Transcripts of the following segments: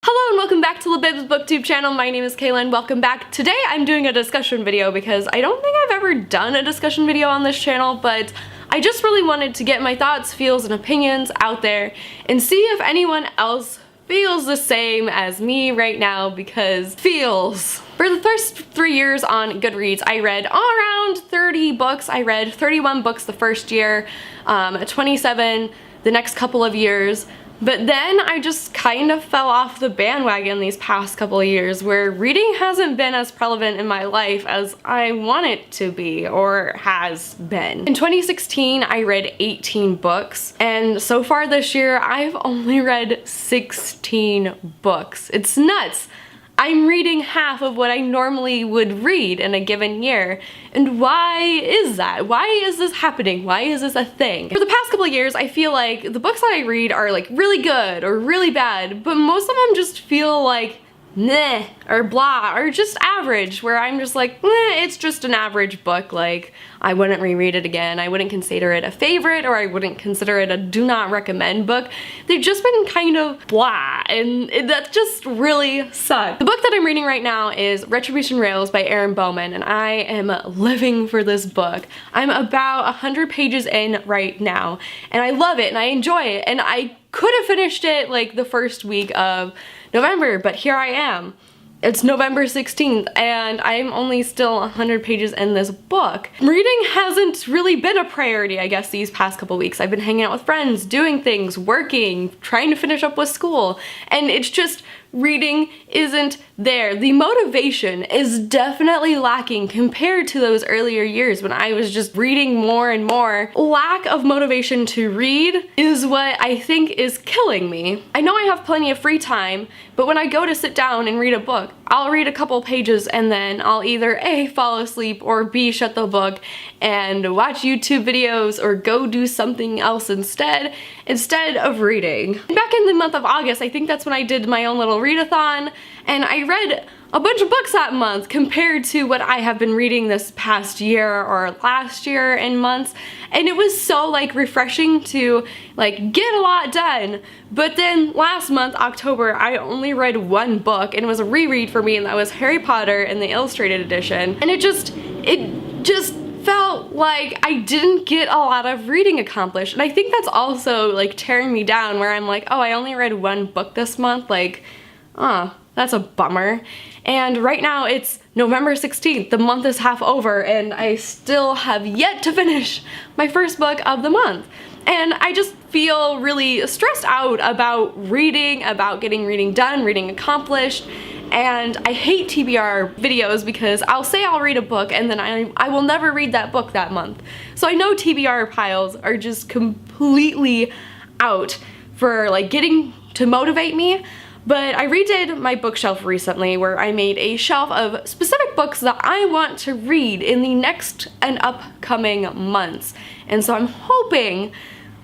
Hello and welcome back to Libib's booktube channel. My name is Kaylin. Welcome back. Today I'm doing a discussion video because I don't think I've ever done a discussion video on this channel, but I just really wanted to get my thoughts, feels, and opinions out there and see if anyone else feels the same as me right now, because feels. For the first 3 years on Goodreads, I read around 30 books. I read 31 books the first year, 27 the next couple of years. But then I just kind of fell off the bandwagon these past couple of years, where reading hasn't been as prevalent in my life as I want it to be, or has been. In 2016, I read 18 books, and so far this year, I've only read 16 books. It's nuts. I'm reading half of what I normally would read in a given year. And why is that? Why is this happening? Why is this a thing? For the past couple of years, I feel like the books that I read are like really good or really bad, but most of them just feel like meh or blah or just average, where I'm just like, it's just an average book. Like, I wouldn't reread it again. I wouldn't consider it a favorite, or I wouldn't consider it a do not recommend book. They've just been kind of blah, and that just really sucks. The book that I'm reading right now is Retribution Rails by Erin Bowman, and I am living for this book. I'm about 100 pages in right now, and I love it and I enjoy it, and I could have finished it like the first week of November, but here I am. It's November 16th and I'm only still 100 pages in this book. Reading hasn't really been a priority, I guess, these past couple weeks. I've been hanging out with friends, doing things, working, trying to finish up with school, and it's just reading isn't there. The motivation is definitely lacking compared to those earlier years when I was just reading more and more. Lack of motivation to read is what I think is killing me. I know I have plenty of free time, but when I go to sit down and read a book, I'll read a couple pages and then I'll either A, fall asleep, or B, shut the book and watch YouTube videos or go do something else instead of reading. Back in the month of August, I think that's when I did my own little readathon, and I read a bunch of books that month compared to what I have been reading this past year or last year in months, and it was so like refreshing to like get a lot done. But then last month, October, I only read one book, and it was a reread for me, and that was Harry Potter in the Illustrated Edition, and it just felt like I didn't get a lot of reading accomplished. And I think that's also like tearing me down, where I'm like, oh, I only read one book this month, like, that's a bummer. And right now it's November 16th, the month is half over, and I still have yet to finish my first book of the month. And I just feel really stressed out about reading, about getting reading done, reading accomplished. And I hate TBR videos because I'll say I'll read a book and then I will never read that book that month. So I know TBR piles are just completely out for like getting to motivate me. But I redid my bookshelf recently, where I made a shelf of specific books that I want to read in the next and upcoming months. And so I'm hoping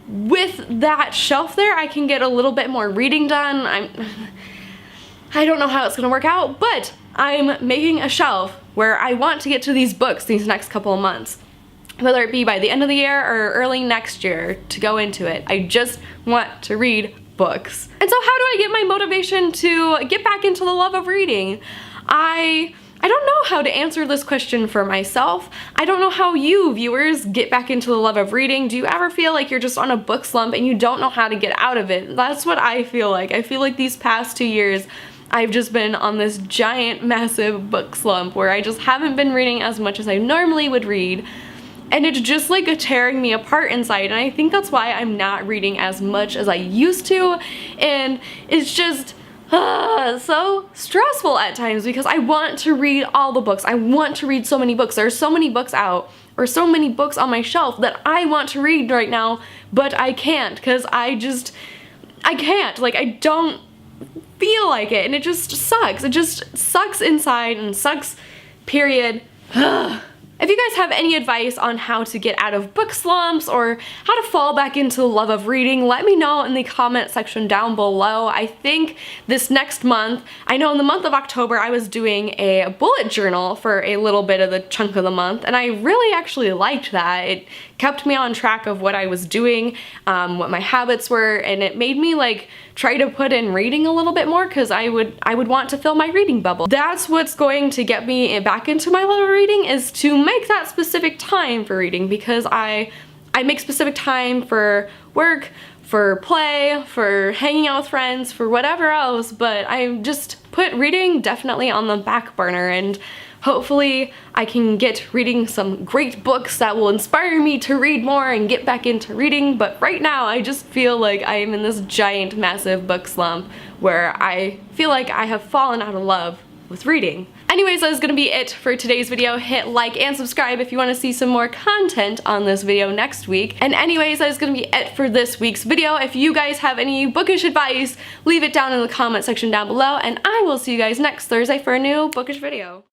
with that shelf there, I can get a little bit more reading done. I don't know how it's gonna work out, but I'm making a shelf where I want to get to these books these next couple of months. Whether it be by the end of the year or early next year to go into it. I just want to read books. And so how do I get my motivation to get back into the love of reading? I don't know how to answer this question for myself. I don't know how you viewers get back into the love of reading. Do you ever feel like you're just on a book slump and you don't know how to get out of it? That's what I feel like. I feel like these past 2 years I've just been on this giant, massive book slump where I just haven't been reading as much as I normally would read. And it's just like tearing me apart inside, and I think that's why I'm not reading as much as I used to, and it's just so stressful at times because I want to read all the books. I want to read so many books. There's so many books out, or so many books on my shelf that I want to read right now, but I can't because I can't. Like, I don't feel like it, and it just sucks. It just sucks inside and sucks, period. If you guys have any advice on how to get out of book slumps or how to fall back into the love of reading, let me know in the comment section down below. I think this next month, I know in the month of October I was doing a bullet journal for a little bit of the chunk of the month, and I really actually liked that. It kept me on track of what I was doing, what my habits were, and it made me like try to put in reading a little bit more because I would want to fill my reading bubble. That's what's going to get me back into my love of reading, is to make that specific time for reading, because I make specific time for work, for play, for hanging out with friends, for whatever else, but I just put reading definitely on the back burner, and hopefully I can get reading some great books that will inspire me to read more and get back into reading. But right now I just feel like I am in this giant massive book slump where I feel like I have fallen out of love with reading. Anyways, that is gonna be it for today's video. Hit like and subscribe if you want to see some more content on this video next week. And anyways, that is gonna be it for this week's video. If you guys have any bookish advice, leave it down in the comment section down below, and I will see you guys next Thursday for a new bookish video.